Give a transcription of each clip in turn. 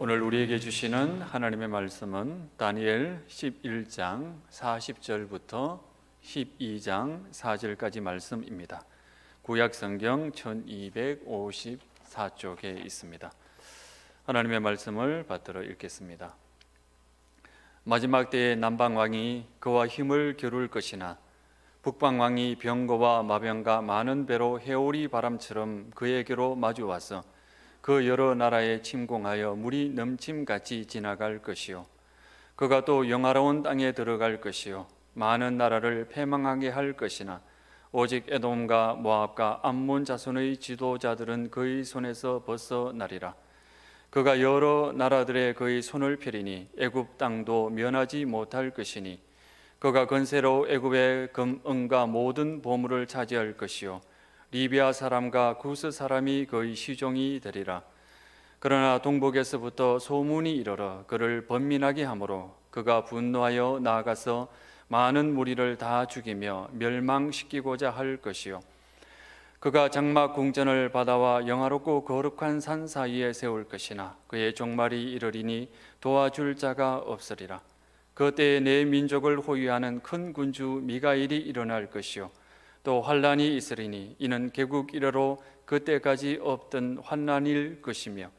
오늘 우리에게 주시는 하나님의 말씀은 다니엘 11장 40절부터 12장 4절까지 말씀입니다. 구약 성경 1254쪽에 있습니다. 하나님의 말씀을 받들어 읽겠습니다. 마지막 때에 남방 왕이 그와 힘을 겨룰 것이나 북방 왕이 병거와 마병과 많은 배로 해오리 바람처럼 그에게로 마주 와서 그 여러 나라에 침공하여 물이 넘침같이 지나갈 것이요 그가 또 영화로운 땅에 들어갈 것이요 많은 나라를 패망하게 할 것이나 오직 에돔과 모압과 암몬 자손의 지도자들은 그의 손에서 벗어나리라. 그가 여러 나라들의 그의 손을 펴리니 애굽 땅도 면하지 못할 것이니 그가 건세로 애굽의 금, 은과 모든 보물을 차지할 것이요 리비아 사람과 구스 사람이 그의 시종이 되리라. 그러나 동북에서부터 소문이 이르러 그를 번민하게 하므로 그가 분노하여 나아가서 많은 무리를 다 죽이며 멸망시키고자 할 것이요 그가 장막 궁전을 바다와 영화롭고 거룩한 산 사이에 세울 것이나 그의 종말이 이르리니 도와줄 자가 없으리라. 그때에 내 민족을 호위하는 큰 군주 미가일이 일어날 것이요 또 환난이 있으리니 이는 개국 이래로 그때까지 없던 환난일 것이며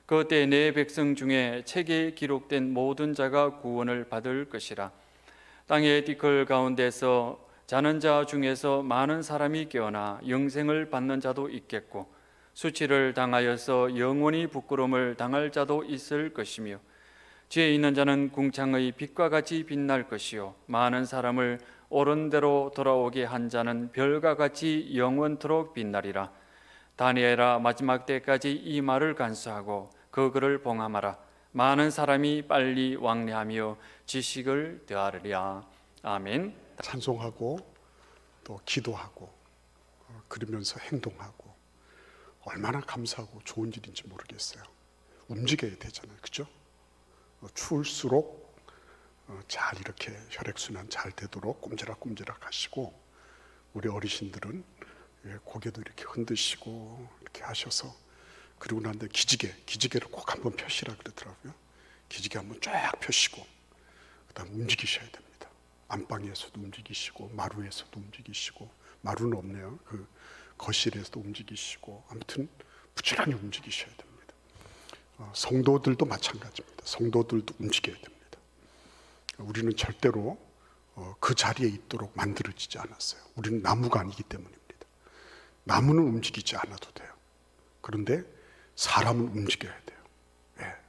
그때 내 백성 중에 책에 기록된 모든 자가 구원을 받을 것이라. 땅의 띠끌 가운데서 자는 자 중에서 많은 사람이 깨어나 영생을 받는 자도 있겠고 수치를 당하여서 영원히 부끄러움을 당할 자도 있을 것이며 지혜 있는 자는 궁창의 빛과 같이 빛날 것이요 많은 사람을 옳은 대로 돌아오게 한 자는 별과 같이 영원토록 빛나리라. 다니엘아, 마지막 때까지 이 말을 간수하고 그 글을 봉함하라. 많은 사람이 빨리 왕래하며 지식을 더하리라. 아멘. 찬송하고 또 기도하고 그러면서 행동하고 얼마나 감사하고 좋은 일인지 모르겠어요. 움직여야 되잖아요, 그죠? 추울수록 잘 이렇게 혈액순환 잘 되도록 꼼지락꼼지락 하시고 우리 어르신들은 고개도 이렇게 흔드시고 이렇게 하셔서 그리고 난 다음에 기지개를 꼭 한번 펴시라 그러더라고요. 기지개 한번 쫙 펴시고 그다음 움직이셔야 됩니다. 안방에서도 움직이시고 마루에서도 움직이시고 마루는 없네요. 그 거실에서도 움직이시고 아무튼 부지런히 움직이셔야 됩니다. 성도들도 마찬가지입니다. 성도들도 움직여야 됩니다. 우리는 절대로 그 자리에 있도록 만들어지지 않았어요. 우리는 나무가 아니기 때문입니다. 나무는 움직이지 않아도 돼요. 그런데 사람은 움직여야 돼요.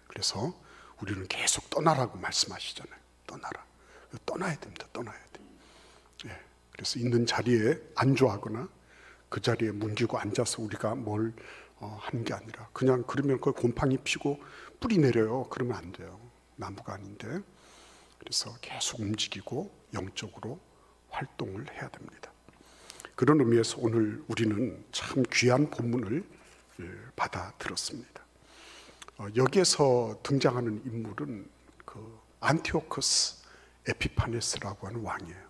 그래서 우리는 계속 떠나라고 말씀하시잖아요. 떠나야 됩니다. 떠나야 돼요. 그래서 있는 자리에 안주하거나 그 자리에 뭉기고 앉아서 우리가 뭘 하는 게 아니라 그냥 그러면 그 곰팡이 피고 뿌리 내려요. 그러면 안 돼요. 나무가 아닌데. 그래서 계속 움직이고 영적으로 활동을 해야 됩니다. 그런 의미에서 오늘 우리는 참 귀한 본문을 받아 들었습니다. 여기에서 등장하는 인물은 그 안티오코스 에피파네스라고 하는 왕이에요.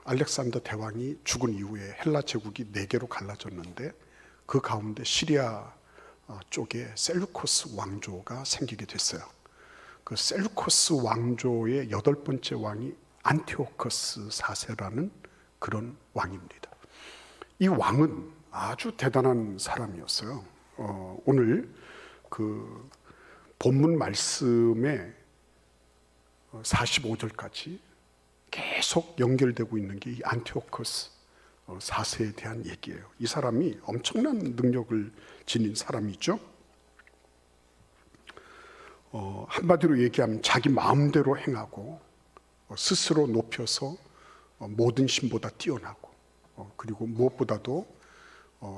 알렉산더 대왕이 죽은 이후에 헬라 제국이 4개로 갈라졌는데 그 가운데 시리아 쪽에 셀루코스 왕조가 생기게 됐어요. 그 셀루코스 왕조의 8번째 왕이 안티오코스 4세라는 그런 왕입니다. 이 왕은 아주 대단한 사람이었어요. 오늘 그 본문 말씀에 45절까지 계속 연결되고 있는 게 이 안티오코스 4세에 대한 얘기예요. 이 사람이 엄청난 능력을 지닌 사람이죠. 한마디로 얘기하면 자기 마음대로 행하고 스스로 높여서 모든 신보다 뛰어나고 그리고 무엇보다도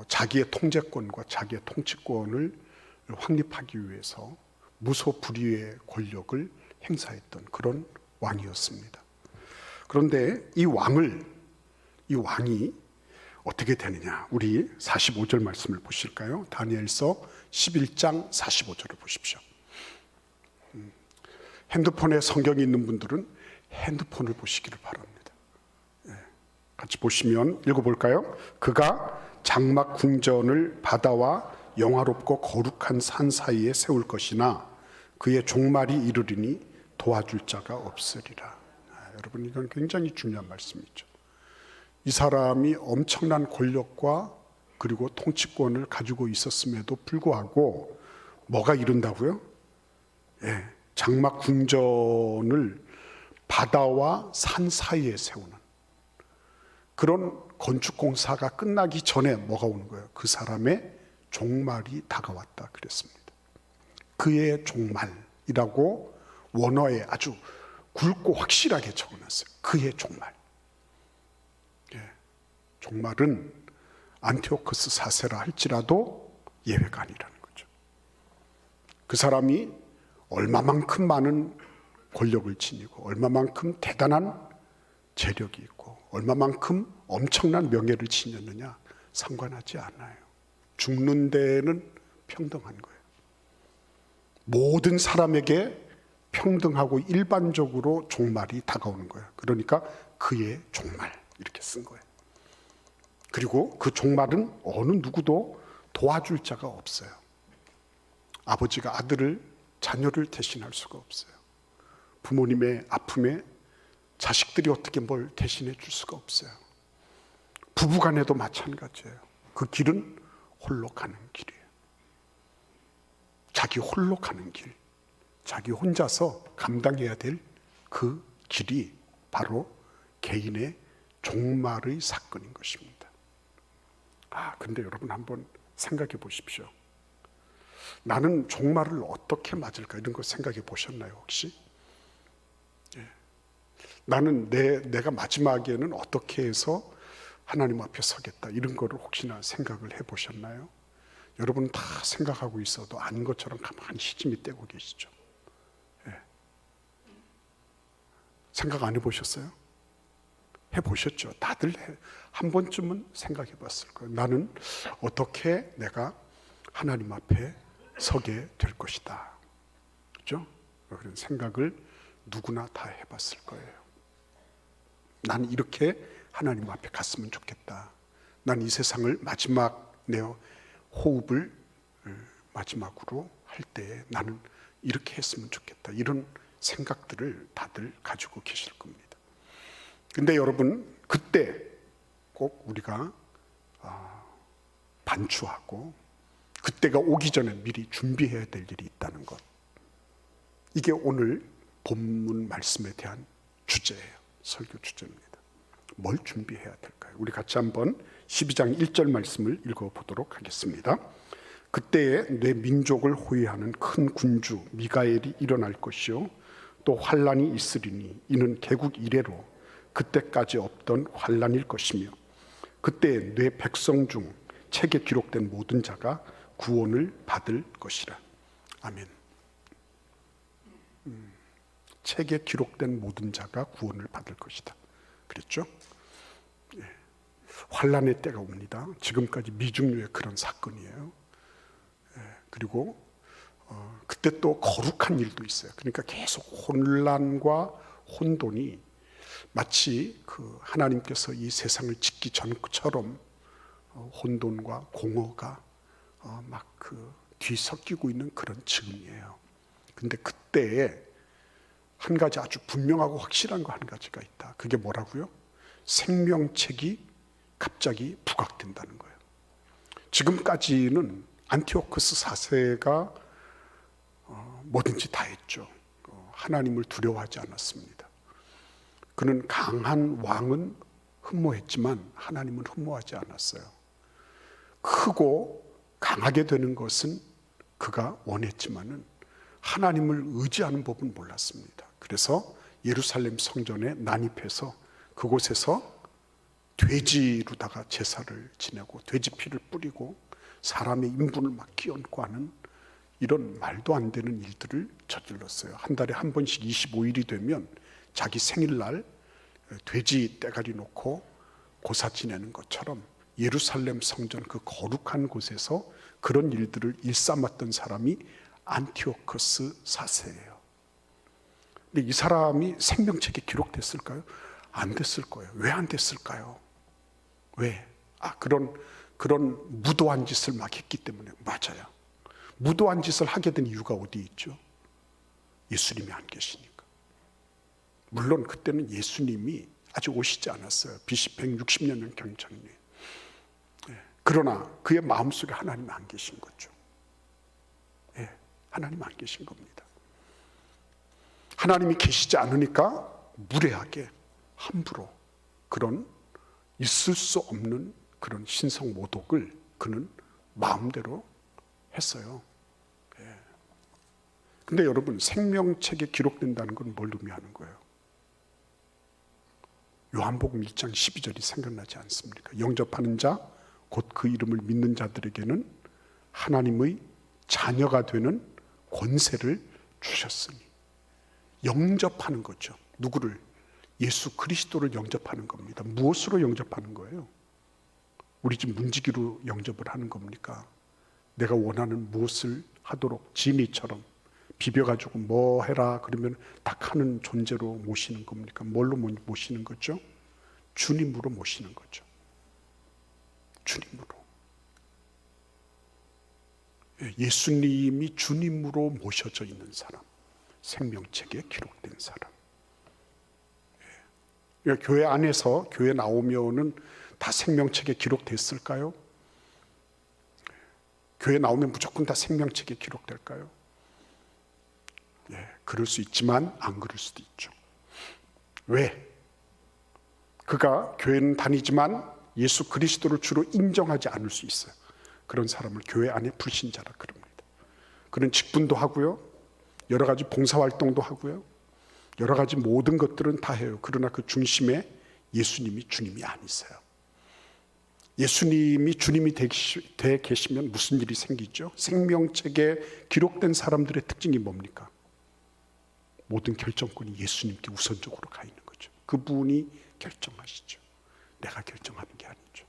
자기의 통제권과 자기의 통치권을 확립하기 위해서 무소불위의 권력을 행사했던 그런 왕이었습니다. 그런데 이 왕이 어떻게 되느냐? 우리 45절 말씀을 보실까요? 다니엘서 11장 45절을 보십시오. 핸드폰에 성경이 있는 분들은 핸드폰을 보시기를 바랍니다. 같이 보시면 읽어볼까요? 그가 장막 궁전을 바다와 영화롭고 거룩한 산 사이에 세울 것이나 그의 종말이 이르리니 도와줄 자가 없으리라. 여러분, 이건 굉장히 중요한 말씀이죠. 이 사람이 엄청난 권력과 그리고 통치권을 가지고 있었음에도 불구하고 뭐가 이른다고요? 장막 궁전을 바다와 산 사이에 세우는 그런 건축공사가 끝나기 전에 뭐가 오는 거예요? 그 사람의 종말이 다가왔다 그랬습니다. 그의 종말이라고 원어에 아주 굵고 확실하게 적어놨어요. 그의 종말. 종말은 안티오코스 4세라 할지라도 예외가 아니라는 거죠. 그 사람이 얼마만큼 많은 권력을 지니고 얼마만큼 대단한 재력이 있고 얼마만큼 엄청난 명예를 지녔느냐 상관하지 않아요. 죽는 데는 평등한 거예요. 모든 사람에게 평등하고 일반적으로 종말이 다가오는 거예요. 그러니까 그의 종말 이렇게 쓴 거예요. 그리고 그 종말은 어느 누구도 도와줄 자가 없어요. 아버지가 자녀를 대신할 수가 없어요. 부모님의 아픔에 자식들이 어떻게 뭘 대신해 줄 수가 없어요. 부부간에도 마찬가지예요. 그 길은 홀로 가는 길이에요. 자기 홀로 가는 길, 자기 혼자서 감당해야 될 그 길이 바로 개인의 종말의 사건인 것입니다. 근데 여러분 한번 생각해 보십시오. 나는 종말을 어떻게 맞을까? 이런 거 생각해 보셨나요, 혹시? 나는 내가 마지막에는 어떻게 해서 하나님 앞에 서겠다. 이런 거를 혹시나 생각을 해 보셨나요? 여러분 다 생각하고 있어도 아닌 것처럼 가만히 시침이 떼고 계시죠. 생각 안 해 보셨어요? 해 보셨죠? 다들 한 번쯤은 생각해 봤을 거예요. 나는 어떻게 내가 하나님 앞에 서게 될 것이다. 그렇죠? 그런 생각을 누구나 다 해봤을 거예요. 난 이렇게 하나님 앞에 갔으면 좋겠다. 난 이 세상을 마지막 내 호흡을 마지막으로 할 때 나는 이렇게 했으면 좋겠다. 이런 생각들을 다들 가지고 계실 겁니다. 근데 여러분, 그때 꼭 우리가 반추하고 그때가 오기 전에 미리 준비해야 될 일이 있다는 것. 이게 오늘 본문 말씀에 대한 주제예요. 설교 주제입니다. 뭘 준비해야 될까요? 우리 같이 한번 12장 1절 말씀을 읽어보도록 하겠습니다. 그때에 내 민족을 호위하는 큰 군주 미가엘이 일어날 것이요 또 환란이 있으리니 이는 개국 이래로 그때까지 없던 환란일 것이며 그때 내 백성 중 책에 기록된 모든 자가 구원을 받을 것이라. 아멘. 책에 기록된 모든 자가 구원을 받을 것이다. 그랬죠? 환란의 때가 옵니다. 지금까지 미중류의 그런 사건이에요. 그리고 그때 또 거룩한 일도 있어요. 그러니까 계속 혼란과 혼돈이 마치 그 하나님께서 이 세상을 짓기 전처럼 혼돈과 공허가 막 그 뒤섞이고 있는 그런 즈음이에요. 근데 그때에 한 가지 아주 분명하고 확실한 거 한 가지가 있다. 그게 뭐라고요? 생명책이 갑자기 부각된다는 거예요. 지금까지는 안티오코스 4세가 뭐든지 다 했죠. 하나님을 두려워하지 않았습니다. 그는 강한 왕은 흠모했지만 하나님은 흠모하지 않았어요. 크고 강하게 되는 것은 그가 원했지만은 하나님을 의지하는 법은 몰랐습니다. 그래서 예루살렘 성전에 난입해서 그곳에서 돼지로다가 제사를 지내고 돼지 피를 뿌리고 사람의 인분을 막 끼얹고 하는 이런 말도 안 되는 일들을 저질렀어요. 한 달에 한 번씩 25일이 되면 자기 생일날 돼지 떼가리 놓고 고사 지내는 것처럼 예루살렘 성전 그 거룩한 곳에서 그런 일들을 일삼았던 사람이 안티오코스 4세예요. 근데 이 사람이 생명책에 기록됐을까요? 안 됐을 거예요. 왜 안 됐을까요? 왜? 그런 무도한 짓을 막 했기 때문에. 맞아요. 무도한 짓을 하게 된 이유가 어디 있죠? 예수님이 안 계시니까. 물론 그때는 예수님이 아직 오시지 않았어요. BC 160년 경전이에요. 그러나 그의 마음속에 하나님 안 계신 거죠. 하나님 안 계신 겁니다. 하나님이 계시지 않으니까 무례하게 함부로 그런 있을 수 없는 그런 신성 모독을 그는 마음대로 했어요. 근데 여러분, 생명책에 기록된다는 건 뭘 의미하는 거예요? 요한복음 1장 12절이 생각나지 않습니까? 영접하는 자, 곧 그 이름을 믿는 자들에게는 하나님의 자녀가 되는 권세를 주셨으니. 영접하는 거죠. 누구를? 예수 그리스도를 영접하는 겁니다. 무엇으로 영접하는 거예요? 우리 집 문지기로 영접을 하는 겁니까? 내가 원하는 무엇을 하도록 지니처럼 비벼가지고 뭐 해라 그러면 딱 하는 존재로 모시는 겁니까? 뭘로 모시는 거죠? 주님으로 모시는 거죠. 주님으로. 예수님이 주님으로 모셔져 있는 사람, 생명책에 기록된 사람. 교회 안에서 교회 나오면은 다 생명책에 기록됐을까요? 교회 나오면 무조건 다 생명책에 기록될까요? 그럴 수 있지만 안 그럴 수도 있죠. 왜? 그가 교회는 다니지만 예수 그리스도를 주로 인정하지 않을 수 있어요. 그런 사람을 교회 안에 불신자라 그럽니다. 그는 직분도 하고요, 여러 가지 봉사활동도 하고요, 여러 가지 모든 것들은 다 해요. 그러나 그 중심에 예수님이 주님이 아니세요. 예수님이 주님이 되 계시면 무슨 일이 생기죠? 생명책에 기록된 사람들의 특징이 뭡니까? 모든 결정권이 예수님께 우선적으로 가 있는 거죠. 그분이 결정하시죠. 내가 결정하는 게 아니죠.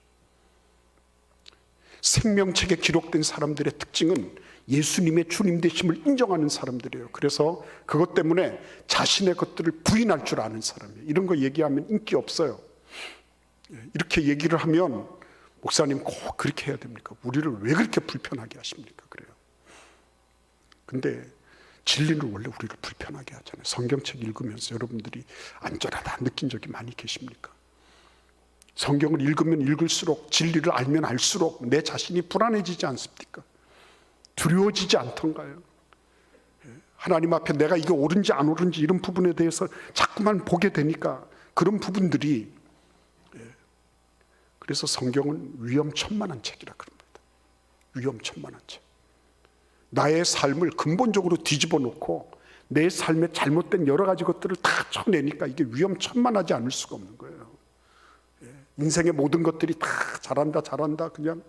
생명책에 기록된 사람들의 특징은 예수님의 주님 되심을 인정하는 사람들이에요. 그래서 그것 때문에 자신의 것들을 부인할 줄 아는 사람이에요. 이런 거 얘기하면 인기 없어요. 이렇게 얘기를 하면 목사님 꼭 그렇게 해야 됩니까? 우리를 왜 그렇게 불편하게 하십니까? 그래요. 근데 진리는 원래 우리를 불편하게 하잖아요. 성경책 읽으면서 여러분들이 안전하다 느낀 적이 많이 계십니까? 성경을 읽으면 읽을수록, 진리를 알면 알수록 내 자신이 불안해지지 않습니까? 두려워지지 않던가요? 하나님 앞에 내가 이게 옳은지 안 옳은지 이런 부분에 대해서 자꾸만 보게 되니까 그런 부분들이. 그래서 성경은 위험천만한 책이라 그럽니다. 위험천만한 책. 나의 삶을 근본적으로 뒤집어 놓고 내 삶의 잘못된 여러 가지 것들을 다 쳐내니까 이게 위험천만하지 않을 수가 없는 거예요. 인생의 모든 것들이 다 잘한다 그냥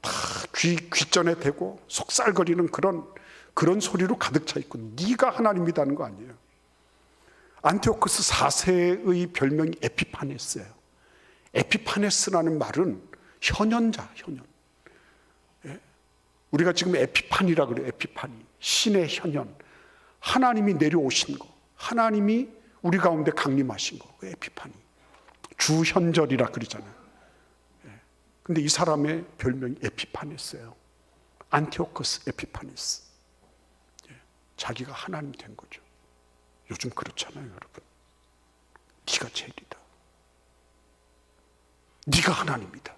다 귀전에 대고 속살거리는 그런 소리로 가득 차 있고, 네가 하나님이라는 거 아니에요. 안티오코스 4세의 별명이 에피파네스예요. 에피파네스라는 말은 현현자, 현현. 우리가 지금 에피파니라 그래요. 에피파니, 신의 현현, 하나님이 내려오신 거, 하나님이 우리 가운데 강림하신 거, 에피파니, 주현절이라 그러잖아요. 근데 이 사람의 별명이 에피파네스예요. 안티오코스 에피파네스. 자기가 하나님 된 거죠. 요즘 그렇잖아요, 여러분. 네가 제일이다. 네가 하나님이다.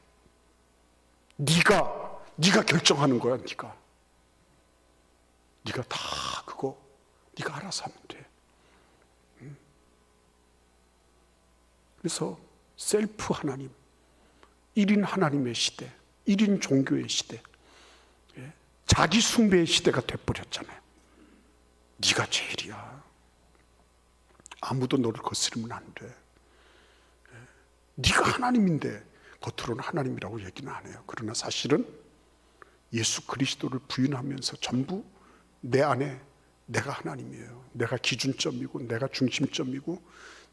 네가 결정하는 거야. 네가 다 그거 네가 알아서 하면 돼. 그래서 셀프 하나님, 1인 하나님의 시대, 1인 종교의 시대, 자기 숭배의 시대가 돼버렸잖아요. 네가 제일이야. 아무도 너를 거스르면 안 돼. 네가 하나님인데 겉으로는 하나님이라고 얘기는 안 해요. 그러나 사실은 예수 그리스도를 부인하면서 전부 내 안에 내가 하나님이에요. 내가 기준점이고 내가 중심점이고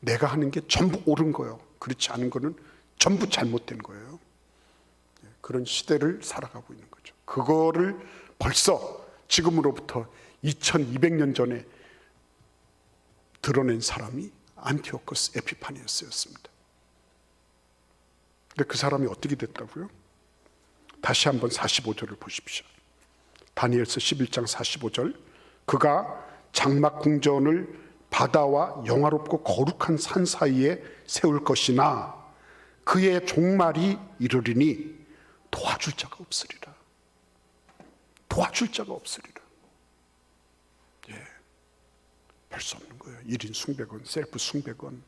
내가 하는 게 전부 옳은 거예요. 그렇지 않은 거는 전부 잘못된 거예요. 그런 시대를 살아가고 있는 거죠. 그거를 벌써 지금으로부터 2200년 전에 드러낸 사람이 안티오코스 에피파니어스였습니다. 근데 그 사람이 어떻게 됐다고요? 다시 한번 45절을 보십시오. 다니엘서 11장 45절. 그가 장막 궁전을 바다와 영화롭고 거룩한 산 사이에 세울 것이나 그의 종말이 이르리니 도와줄 자가 없으리라. 도와줄 자가 없으리라. 별 수 없는 거예요. 1인 숭배건 셀프 숭배건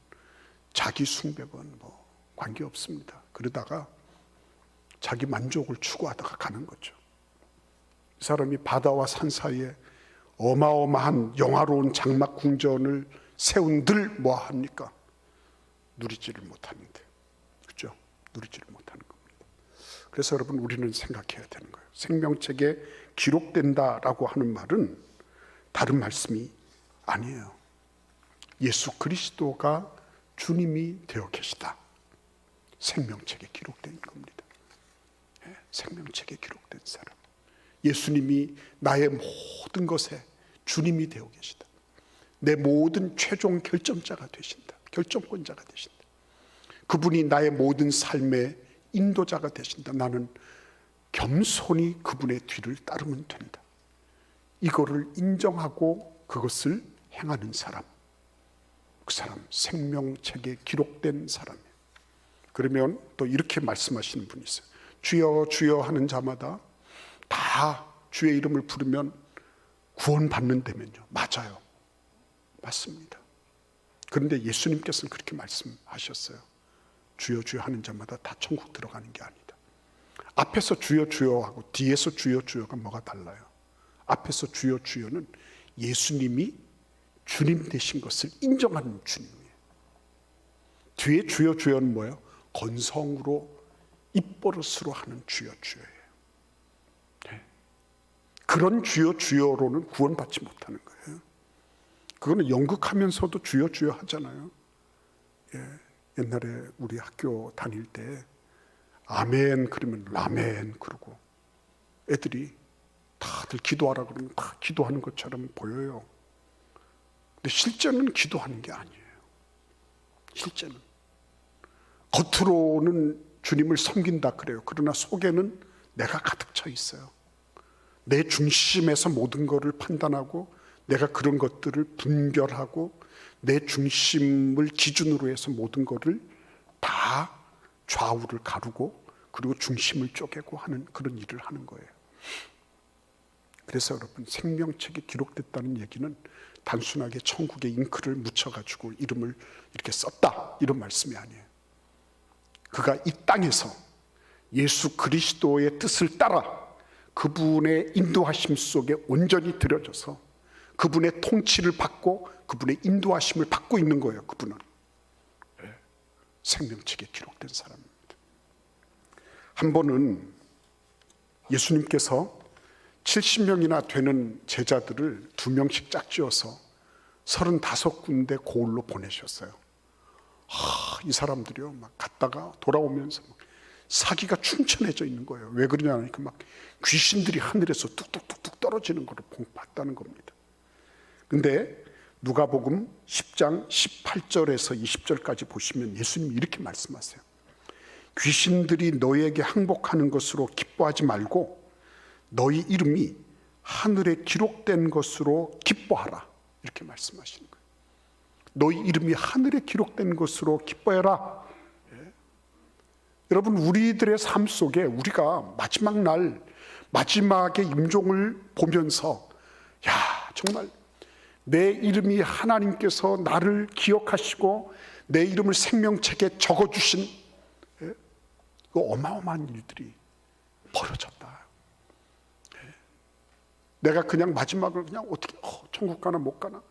자기 숭배건 뭐 관계없습니다. 그러다가 자기 만족을 추구하다가 가는 거죠. 이 사람이 바다와 산 사이에 어마어마한 영화로운 장막 궁전을 세운들 뭐합니까? 누리지를 못하는데, 그렇죠? 누리지를 못하는 겁니다. 그래서 여러분, 우리는 생각해야 되는 거예요. 생명책에 기록된다라고 하는 말은 다른 말씀이 아니에요. 예수 그리스도가 주님이 되어 계시다. 생명책에 기록된 겁니다. 생명책에 기록된 사람. 예수님이 나의 모든 것에 주님이 되어 계시다. 내 모든 최종 결정자가 되신다. 결정권자가 되신다. 그분이 나의 모든 삶의 인도자가 되신다. 나는 겸손히 그분의 뒤를 따르면 된다. 이거를 인정하고 그것을 행하는 사람, 그 사람 생명책에 기록된 사람이에요. 그러면 또 이렇게 말씀하시는 분이 있어요. 주여 주여 하는 자마다 다 주의 이름을 부르면 구원받는다면요. 맞아요. 맞습니다. 그런데 예수님께서는 그렇게 말씀하셨어요. 주여 주여 하는 자마다 다 천국 들어가는 게 아니다. 앞에서 주여 주여 하고 뒤에서 주여 주여가 뭐가 달라요? 앞에서 주여 주여는 예수님이 주님 되신 것을 인정하는 주님이에요. 뒤에 주여 주여는 뭐예요? 건성으로 입버릇으로 하는 주여 주여예요. 네. 그런 주여 주여로는 구원받지 못하는 거예요. 그거는 연극하면서도 주여 주여 하잖아요. 옛날에 우리 학교 다닐 때 아멘 그러면 라멘 그러고 애들이 다들 기도하라 그러면 다 기도하는 것처럼 보여요. 근데 실제는 기도하는 게 아니에요. 실제는 겉으로는 주님을 섬긴다 그래요. 그러나 속에는 내가 가득 차 있어요. 내 중심에서 모든 것을 판단하고 내가 그런 것들을 분별하고 내 중심을 기준으로 해서 모든 것을 다 좌우를 가르고 그리고 중심을 쪼개고 하는 그런 일을 하는 거예요. 그래서 여러분, 생명책에 기록됐다는 얘기는 단순하게 천국에 잉크를 묻혀가지고 이름을 이렇게 썼다 이런 말씀이 아니에요. 그가 이 땅에서 예수 그리스도의 뜻을 따라 그분의 인도하심 속에 온전히 들여져서 그분의 통치를 받고 그분의 인도하심을 받고 있는 거예요. 그분은 생명책에 기록된 사람입니다. 한 번은 예수님께서 70명이나 되는 제자들을 2명씩 짝지어서 35군데 고을로 보내셨어요. 이 사람들이요, 막 갔다가 돌아오면서 막 사기가 충천해져 있는 거예요. 왜 그러냐니까 막 귀신들이 하늘에서 뚝뚝뚝뚝 떨어지는 것을 봤다는 겁니다. 근데 누가복음 10장 18절에서 20절까지 보시면 예수님이 이렇게 말씀하세요. 귀신들이 너희에게 항복하는 것으로 기뻐하지 말고 너희 이름이 하늘에 기록된 것으로 기뻐하라. 이렇게 말씀하시는 거예요. 너희 이름이 하늘에 기록된 것으로 기뻐해라. 여러분, 우리들의 삶 속에 우리가 마지막 날 마지막의 임종을 보면서 야, 정말 내 이름이 하나님께서 나를 기억하시고 내 이름을 생명책에 적어주신 그 어마어마한 일들이 벌어졌다. 내가 그냥 마지막을 그냥 어떻게 천국 가나 못 가나,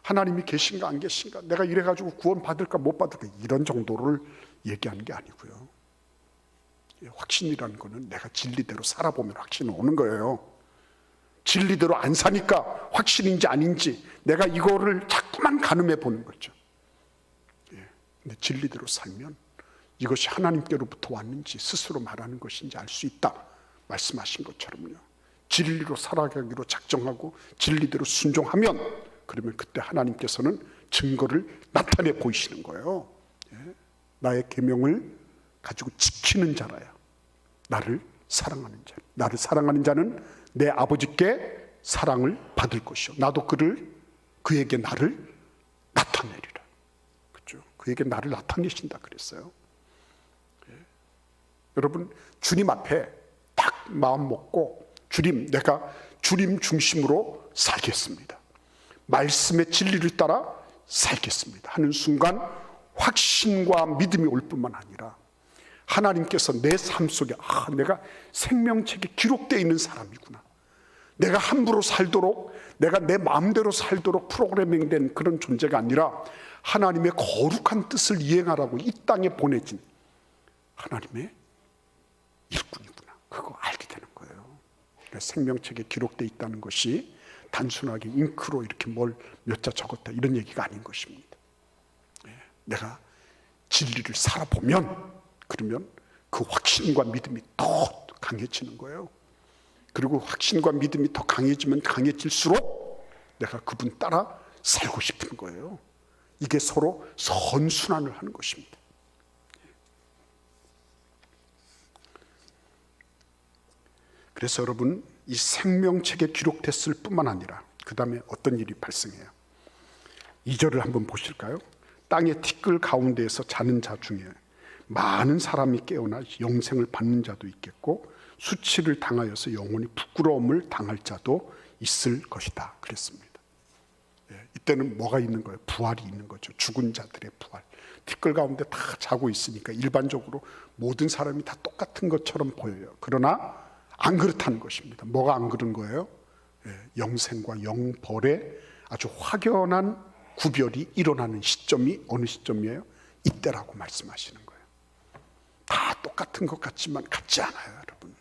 하나님이 계신가 안 계신가, 내가 이래가지고 구원 받을까 못 받을까, 이런 정도를 얘기하는 게 아니고요. 확신이라는 거는 내가 진리대로 살아보면 확신이 오는 거예요. 진리대로 안 사니까 확신인지 아닌지 내가 이거를 자꾸만 가늠해 보는 거죠. 근데 진리대로 살면 이것이 하나님께로부터 왔는지 스스로 말하는 것인지 알 수 있다 말씀하신 것처럼요. 진리로 살아가기로 작정하고 진리대로 순종하면, 그러면 그때 하나님께서는 증거를 나타내 보이시는 거예요. 나의 계명을 가지고 지키는 자라야 나를 사랑하는 자, 나를 사랑하는 자는 내 아버지께 사랑을 받을 것이요 나도 그에게 나를 나타내리라. 그렇죠? 그에게 나를 나타내신다 그랬어요. 예. 여러분 주님 앞에 딱 마음 먹고 주님, 내가 주님 중심으로 살겠습니다. 말씀의 진리를 따라 살겠습니다 하는 순간 확신과 믿음이 올 뿐만 아니라 하나님께서 내 삶 속에 내가 생명책에 기록되어 있는 사람이구나. 내가 함부로 살도록, 내가 내 마음대로 살도록 프로그래밍된 그런 존재가 아니라 하나님의 거룩한 뜻을 이행하라고 이 땅에 보내진 하나님의 일꾼이구나. 그거 알게 되는 거예요. 그러니까 생명책에 기록되어 있다는 것이 단순하게 잉크로 이렇게 뭘 몇 자 적었다 이런 얘기가 아닌 것입니다. 내가 진리를 살아보면 그러면 그 확신과 믿음이 더 강해지는 거예요. 그리고 확신과 믿음이 더 강해지면 강해질수록 내가 그분 따라 살고 싶은 거예요. 이게 서로 선순환을 하는 것입니다. 그래서 여러분 이 생명책에 기록됐을 뿐만 아니라 그 다음에 어떤 일이 발생해요. 2절을 한번 보실까요? 땅의 티끌 가운데에서 자는 자 중에 많은 사람이 깨어나 영생을 받는 자도 있겠고 수치를 당하여서 영원히 부끄러움을 당할 자도 있을 것이다 그랬습니다. 이때는 뭐가 있는 거예요? 부활이 있는 거죠. 죽은 자들의 부활. 티끌 가운데 다 자고 있으니까 일반적으로 모든 사람이 다 똑같은 것처럼 보여요. 그러나 안 그렇다는 것입니다. 뭐가 안 그런 거예요? 영생과 영벌의 아주 확연한 구별이 일어나는 시점이 어느 시점이에요? 이때라고 말씀하시는 거예요. 다 똑같은 것 같지만 같지 않아요, 여러분.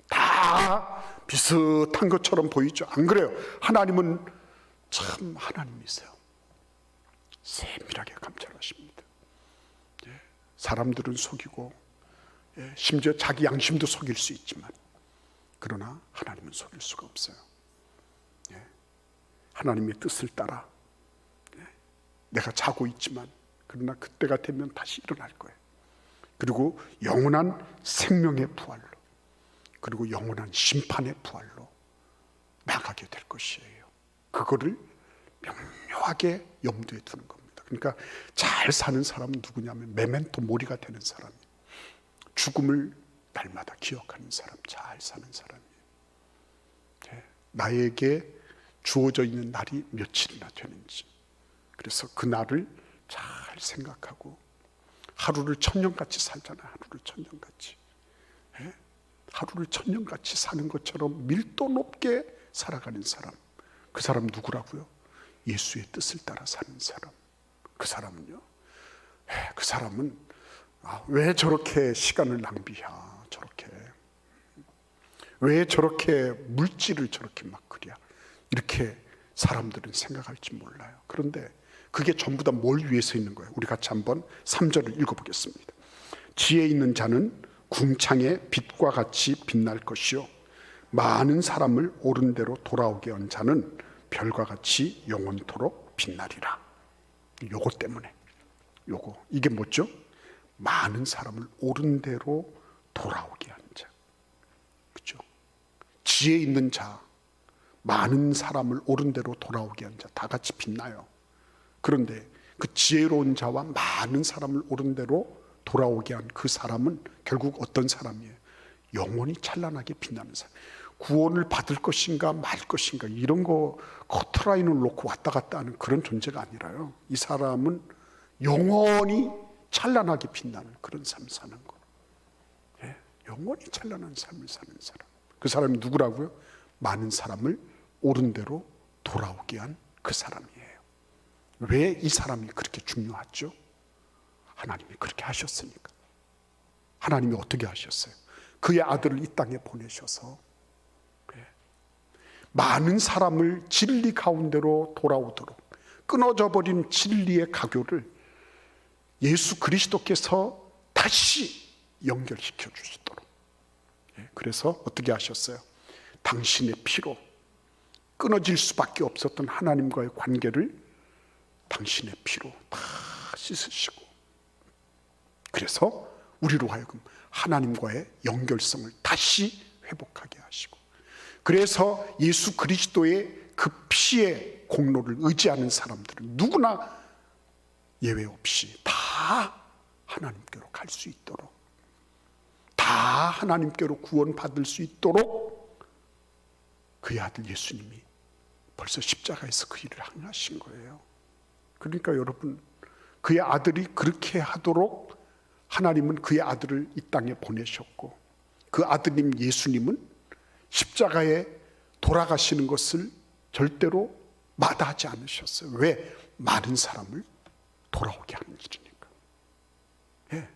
다 비슷한 것처럼 보이죠. 안 그래요? 하나님은 참 하나님이세요. 세밀하게 감찰하십니다. 사람들은 속이고 심지어 자기 양심도 속일 수 있지만 그러나 하나님은 속일 수가 없어요. 하나님의 뜻을 따라 내가 자고 있지만 그러나 그때가 되면 다시 일어날 거예요. 그리고 영원한 생명의 부활로 그리고 영원한 심판의 부활로 나가게 될 것이에요. 그거를 명료하게 염두에 두는 겁니다. 그러니까 잘 사는 사람은 누구냐면 메멘토 모리가 되는 사람이에요. 죽음을 날마다 기억하는 사람, 잘 사는 사람이에요. 나에게 주어져 있는 날이 며칠이나 되는지, 그래서 그 날을 잘 생각하고 하루를 천년같이 살잖아요. 하루를 천년같이. 하루를 천년같이 사는 것처럼 밀도 높게 살아가는 사람, 그 사람 누구라고요? 예수의 뜻을 따라 사는 사람. 그 사람은요, 그 사람은 왜 저렇게 시간을 낭비야? 저렇게 왜 저렇게 물질을 저렇게 막 그려? 이렇게 사람들은 생각할지 몰라요. 그런데 그게 전부 다 뭘 위해서 있는 거예요? 우리 같이 한번 3절을 읽어보겠습니다. 지혜 있는 자는 궁창의 빛과 같이 빛날 것이요 많은 사람을 옳은 대로 돌아오게 한 자는 별과 같이 영원토록 빛나리라. 요거 때문에 이게 뭐죠? 많은 사람을 옳은 대로 돌아오게 한 자. 그렇죠? 지혜 있는 자, 많은 사람을 옳은 대로 돌아오게 한 자, 다 같이 빛나요. 그런데 그 지혜로운 자와 많은 사람을 옳은 대로 돌아오게 한 그 사람은 결국 어떤 사람이에요? 영원히 찬란하게 빛나는 사람. 구원을 받을 것인가 말 것인가 이런 거 커트라인을 놓고 왔다 갔다 하는 그런 존재가 아니라요. 이 사람은 영원히 찬란하게 빛나는 그런 삶을 사는 거. 영원히 찬란한 삶을 사는 사람. 그 사람이 누구라고요? 많은 사람을 옳은 대로 돌아오게 한 그 사람이에요. 왜 이 사람이 그렇게 중요하죠? 하나님이 그렇게 하셨으니까. 하나님이 어떻게 하셨어요? 그의 아들을 이 땅에 보내셔서 많은 사람을 진리 가운데로 돌아오도록 끊어져 버린 진리의 가교를 예수 그리스도께서 다시 연결시켜 주시도록. 그래서 어떻게 하셨어요? 당신의 피로 끊어질 수밖에 없었던 하나님과의 관계를 당신의 피로 다 씻으시고, 그래서 우리로 하여금 하나님과의 연결성을 다시 회복하게 하시고, 그래서 예수 그리스도의 그 피의 공로를 의지하는 사람들은 누구나 예외 없이 다 하나님께로 갈 수 있도록, 다 하나님께로 구원받을 수 있도록 그의 아들 예수님이 벌써 십자가에서 그 일을 행하신 거예요. 그러니까 여러분, 그의 아들이 그렇게 하도록 하나님은 그의 아들을 이 땅에 보내셨고, 그 아드님 예수님은 십자가에 돌아가시는 것을 절대로 마다하지 않으셨어요. 왜? 많은 사람을 돌아오게 하는 일이니까. 예.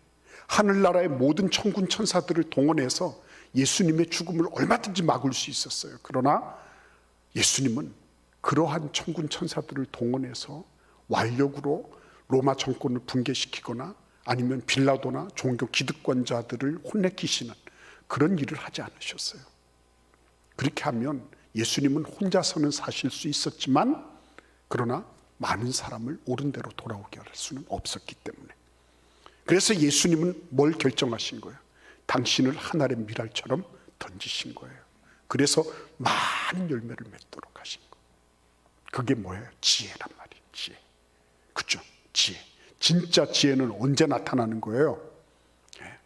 하늘나라의 모든 천군 천사들을 동원해서 예수님의 죽음을 얼마든지 막을 수 있었어요. 그러나 예수님은 그러한 천군 천사들을 동원해서 완력으로 로마 정권을 붕괴시키거나 아니면 빌라도나 종교 기득권자들을 혼내키시는 그런 일을 하지 않으셨어요. 그렇게 하면 예수님은 혼자서는 사실 수 있었지만, 그러나 많은 사람을 옳은 대로 돌아오게 할 수는 없었기 때문에, 그래서 예수님은 뭘 결정하신 거예요? 당신을 하늘의 미랄처럼 던지신 거예요. 그래서 많은 열매를 맺도록 하신 거예요. 그게 뭐예요? 지혜란 말이에요. 지혜. 그죠? 지혜. 진짜 지혜는 언제 나타나는 거예요? 예.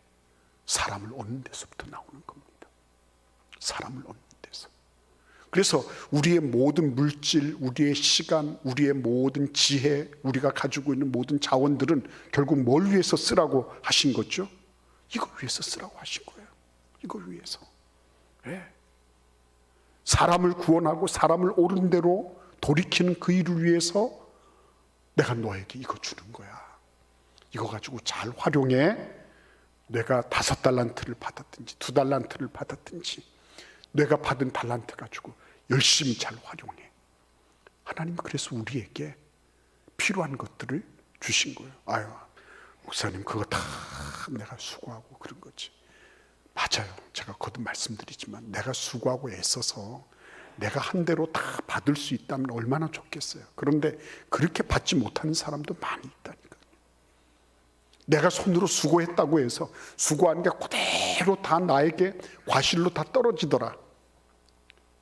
사람을 얻는 데서부터 나오는 겁니다. 사람을 얻는 데서. 그래서 우리의 모든 물질, 우리의 시간, 우리의 모든 지혜, 우리가 가지고 있는 모든 자원들은 결국 뭘 위해서 쓰라고 하신 거죠? 이걸 위해서 쓰라고 하신 거예요. 이걸 위해서. 예. 사람을 구원하고 사람을 옳은 대로 돌이키는 그 일을 위해서 내가 너에게 이거 주는 거야. 이거 가지고 잘 활용해. 내가 5달란트를 받았든지 2달란트를 받았든지 내가 받은 달란트 가지고 열심히 잘 활용해. 하나님은 그래서 우리에게 필요한 것들을 주신 거예요. 아유, 목사님 그거 다 내가 수고하고 그런 거지. 맞아요. 제가 거듭 말씀드리지만 내가 수고하고 애써서 내가 한 대로 다 받을 수 있다면 얼마나 좋겠어요. 그런데 그렇게 받지 못하는 사람도 많이 있다니까요. 내가 손으로 수고했다고 해서 수고한 게 그대로 다 나에게 과실로 다 떨어지더라.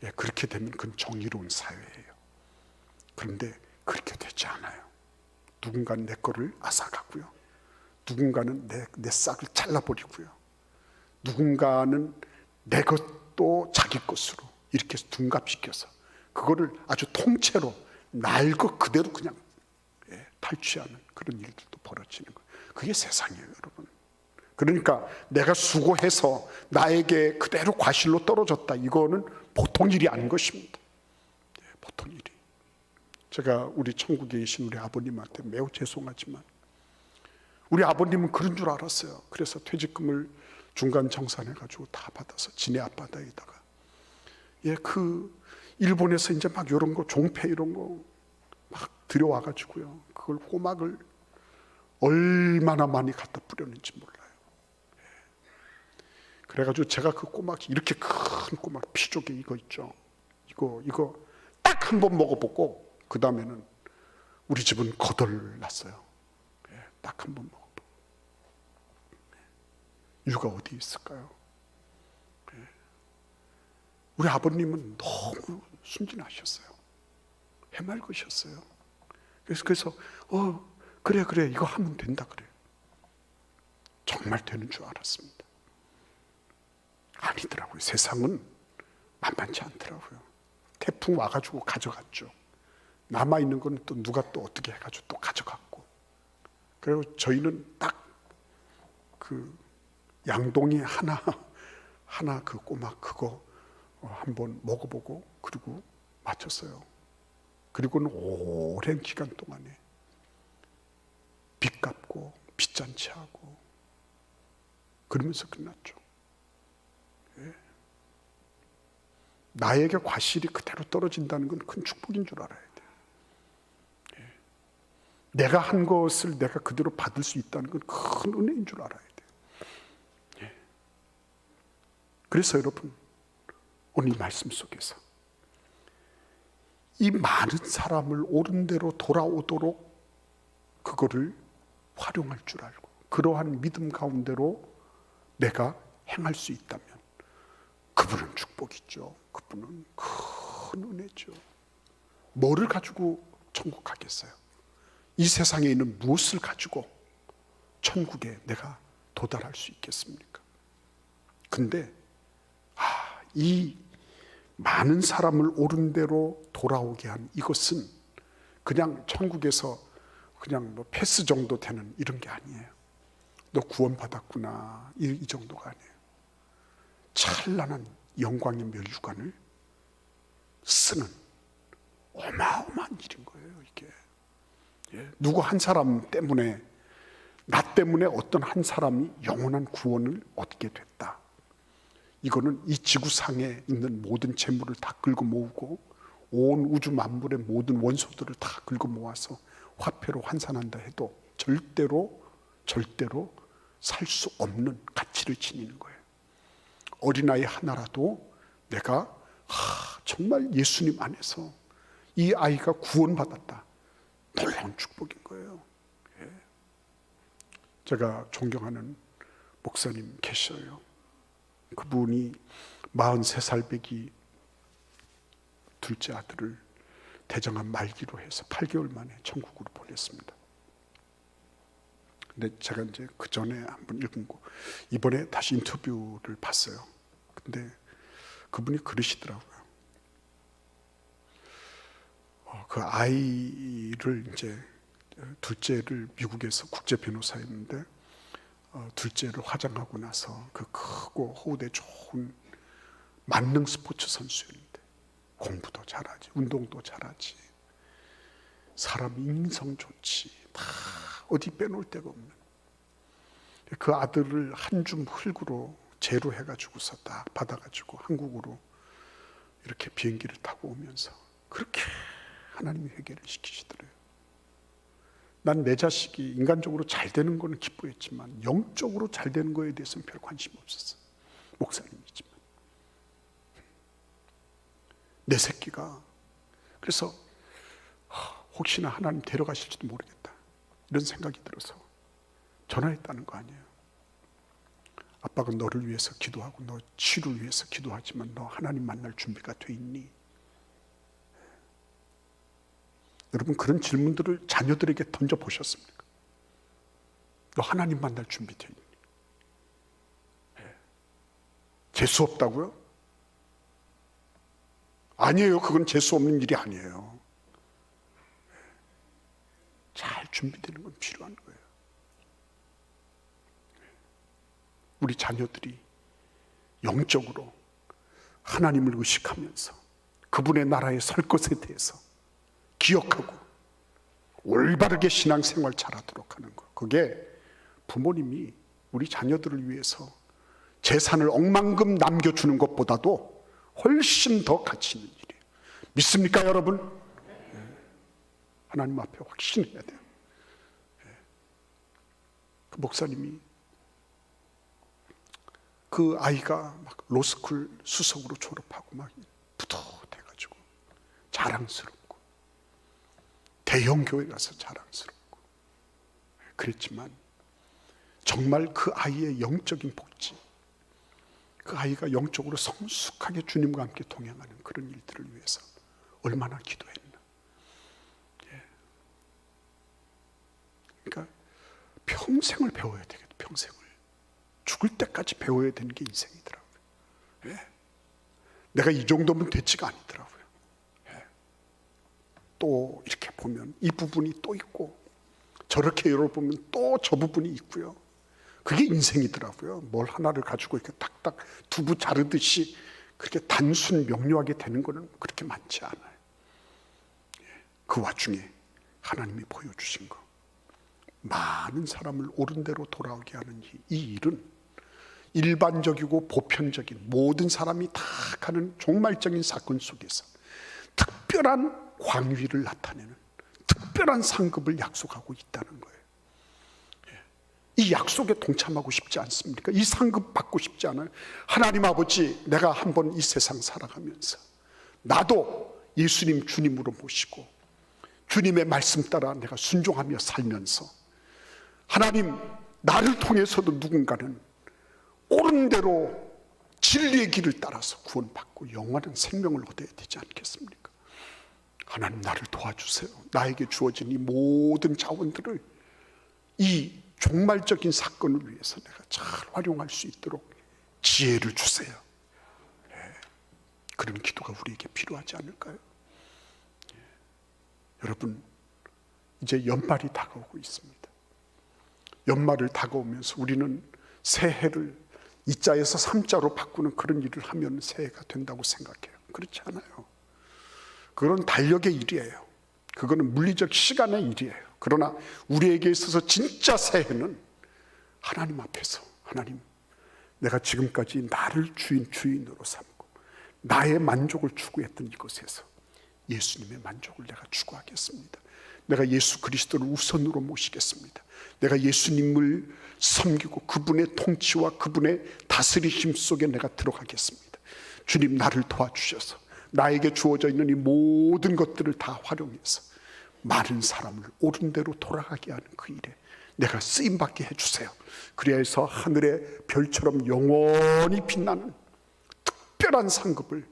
예, 그렇게 되면 그건 정의로운 사회예요. 그런데 그렇게 되지 않아요. 누군가는 내 거를 앗아가고요. 누군가는 내 싹을 잘라버리고요. 누군가는 내 것도 자기 것으로 이렇게 둔갑시켜서 그거를 아주 통째로 날 것 그대로 그냥 탈취하는 그런 일들도 벌어지는 거예요. 그게 세상이에요, 여러분. 그러니까 내가 수고해서 나에게 그대로 과실로 떨어졌다, 이거는 보통 일이 아닌 것입니다. 보통 일이. 제가 우리 천국에 계신 우리 아버님한테 매우 죄송하지만 우리 아버님은 그런 줄 알았어요. 그래서 퇴직금을 중간 정산해가지고 다 받아서 지네 앞바다에다가, 그 일본에서 이제 막 이런 거 종패 이런 거 막 들여와가지고요, 그걸 꼬막을 얼마나 많이 갖다 뿌렸는지 몰라요. 그래가지고 제가 그 꼬막, 이렇게 큰 꼬막 피조개 이거 있죠, 이거 딱 한 번 먹어보고 그 다음에는 우리 집은 거덜났어요. 딱 한 번 먹어보고. 이유가 어디 있을까요? 우리 아버님은 너무 순진하셨어요. 해맑으셨어요. 그래서 그래 이거 하면 된다 그래. 정말 되는 줄 알았습니다. 아니더라고요. 세상은 만만치 않더라고요. 태풍 와가지고 가져갔죠. 남아있는 거는 또 누가 또 어떻게 해가지고 또 가져갔고. 그리고 저희는 딱 그 양동이 하나 그 꼬막 그거 한번 먹어보고 그리고 마쳤어요. 그리고는 오랜 기간 동안에 빚 갚고 빚잔치 하고 그러면서 끝났죠. 나에게 과실이 그대로 떨어진다는 건 큰 축복인 줄 알아야 돼요. 내가 한 것을 내가 그대로 받을 수 있다는 건 큰 은혜인 줄 알아야 돼요. 그래서 여러분, 오늘 이 말씀 속에서 이 많은 사람을 옳은 대로 돌아오도록 그거를 활용할 줄 알고 그러한 믿음 가운데로 내가 행할 수 있다면 그분은 축복이죠. 그분은 큰 은혜죠. 뭐를 가지고 천국 가겠어요? 이 세상에 있는 무엇을 가지고 천국에 내가 도달할 수 있겠습니까? 근데 이 많은 사람을 옳은 대로 돌아오게 한 이것은 그냥 천국에서 그냥 뭐 패스 정도 되는 이런 게 아니에요. 너 구원받았구나 이 정도가 아니에요. 찬란한 영광의 멸류관을 쓰는 어마어마한 일인 거예요, 이게. 누구 한 사람 때문에, 나 때문에 어떤 한 사람이 영원한 구원을 얻게 됐다. 이거는 이 지구상에 있는 모든 재물을 다 긁어 모으고 온 우주 만물의 모든 원소들을 다 긁어 모아서 화폐로 환산한다 해도 절대로 살 수 없는 가치를 지니는 거예요. 어린아이 하나라도 내가 정말 예수님 안에서 이 아이가 구원받았다. 놀라운 축복인 거예요. 제가 존경하는 목사님 계셔요. 그분이 43살 배기 둘째 아들을 대장암 말기로 해서 8개월 만에 천국으로 보냈습니다. 근데 제가 이제 그 전에 한번 읽은 거, 이번에 다시 인터뷰를 봤어요. 근데 그분이 그러시더라고요. 그 아이를 이제 둘째를 미국에서 국제 변호사였는데 둘째를 화장하고 나서 그 크고 호уд에 좋은 만능 스포츠 선수였는데 공부도 잘하지, 운동도 잘하지, 사람 인성 좋지, 다 어디 빼놓을 데가 없는 그 아들을 한 줌 흙으로 재로 해가지고서 딱 받아가지고 한국으로 이렇게 비행기를 타고 오면서 그렇게 하나님이 회개를 시키시더래요. 난 내 자식이 인간적으로 잘 되는 거는 기뻐했지만 영적으로 잘 되는 거에 대해서는 별 관심 없었어. 목사님이지만 내 새끼가 그래서 혹시나 하나님 데려가실지도 모르겠다 이런 생각이 들어서 전화했다는 거 아니에요. 아빠가 너를 위해서 기도하고 너 치유를 위해서 기도하지만 너 하나님 만날 준비가 돼 있니? 여러분 그런 질문들을 자녀들에게 던져보셨습니까? 너 하나님 만날 준비 돼 있니? 재수 없다고요? 아니에요. 그건 재수 없는 일이 아니에요. 잘 준비되는 건 필요한 거예요. 우리 자녀들이 영적으로 하나님을 의식하면서 그분의 나라에 설 것에 대해서 기억하고 올바르게 신앙생활 잘하도록 하는 거. 그게 부모님이 우리 자녀들을 위해서 재산을 억만금 남겨주는 것보다도 훨씬 더 가치 있는 일이에요. 믿습니까 여러분? 하나님 앞에 확신해야 돼요. 그 목사님이 그 아이가 막 로스쿨 수석으로 졸업하고 막 뿌듯해가지고 자랑스럽고 대형 교회 가서 자랑스럽고 그랬지만 정말 그 아이의 영적인 복지, 그 아이가 영적으로 성숙하게 주님과 함께 동행하는 그런 일들을 위해서 얼마나 기도했나. 그러니까 평생을 배워야 되겠다. 평생을 죽을 때까지 배워야 되는 게 인생이더라고요. 내가 이 정도면 되지가 아니더라고요. 또 이렇게 보면 이 부분이 또 있고 저렇게 열어보면 또 저 부분이 있고요. 그게 인생이더라고요. 뭘 하나를 가지고 이렇게 딱딱 두부 자르듯이 그렇게 단순 명료하게 되는 거는 그렇게 많지 않아요. 그 와중에 하나님이 보여주신 거, 많은 사람을 옳은 대로 돌아오게 하는 이 일은 일반적이고 보편적인 모든 사람이 다 하는 종말적인 사건 속에서 특별한 광위를 나타내는 특별한 상급을 약속하고 있다는 거예요. 이 약속에 동참하고 싶지 않습니까? 이 상급 받고 싶지 않아요? 하나님 아버지, 내가 한번 이 세상 살아가면서 나도 예수님 주님으로 모시고 주님의 말씀 따라 내가 순종하며 살면서 하나님, 나를 통해서도 누군가는 옳은 대로 진리의 길을 따라서 구원받고 영원한 생명을 얻어야 되지 않겠습니까? 하나님, 나를 도와주세요. 나에게 주어진 이 모든 자원들을 이 종말적인 사건을 위해서 내가 잘 활용할 수 있도록 지혜를 주세요. 그런 기도가 우리에게 필요하지 않을까요? 여러분, 이제 연말이 다가오고 있습니다. 연말을 다가오면서 우리는 새해를 2자에서 3자로 바꾸는 그런 일을 하면 새해가 된다고 생각해요. 그렇지 않아요. 그건 달력의 일이에요. 그거는 물리적 시간의 일이에요. 그러나 우리에게 있어서 진짜 새해는 하나님 앞에서, 하나님, 내가 지금까지 나를 주인으로 삼고 나의 만족을 추구했던 이곳에서 예수님의 만족을 내가 추구하겠습니다. 내가 예수 그리스도를 우선으로 모시겠습니다. 내가 예수님을 섬기고 그분의 통치와 그분의 다스리심 속에 내가 들어가겠습니다. 주님, 나를 도와주셔서 나에게 주어져 있는 이 모든 것들을 다 활용해서 많은 사람을 옳은 대로 돌아가게 하는 그 일에 내가 쓰임받게 해주세요. 그리하여서 하늘의 별처럼 영원히 빛나는 특별한 상급을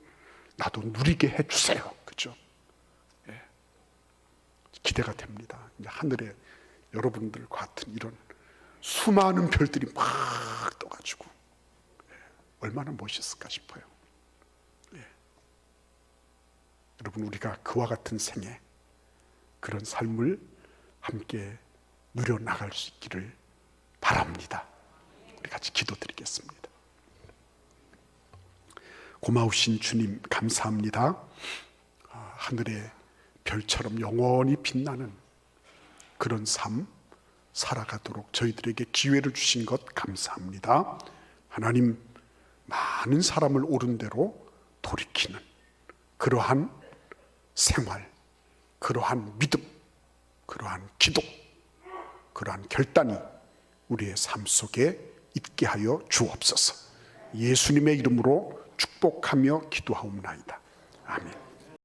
나도 누리게 해주세요. 그죠? 예. 기대가 됩니다. 이제 하늘에 여러분들 같은 이런 수많은 별들이 막 떠가지고 얼마나 멋있을까 싶어요. 여러분, 우리가 그와 같은 생애, 그런 삶을 함께 누려나갈 수 있기를 바랍니다. 우리 같이 기도드리겠습니다. 고마우신 주님, 감사합니다. 하늘의 별처럼 영원히 빛나는 그런 삶 살아가도록 저희들에게 기회를 주신 것 감사합니다. 하나님, 많은 사람을 옳은 대로 돌이키는 그러한 생활, 그러한 믿음, 그러한 기도, 그러한 결단이 우리의 삶 속에 있게 하여 주옵소서. 예수님의 이름으로 축복하며 기도하옵나이다. 아멘.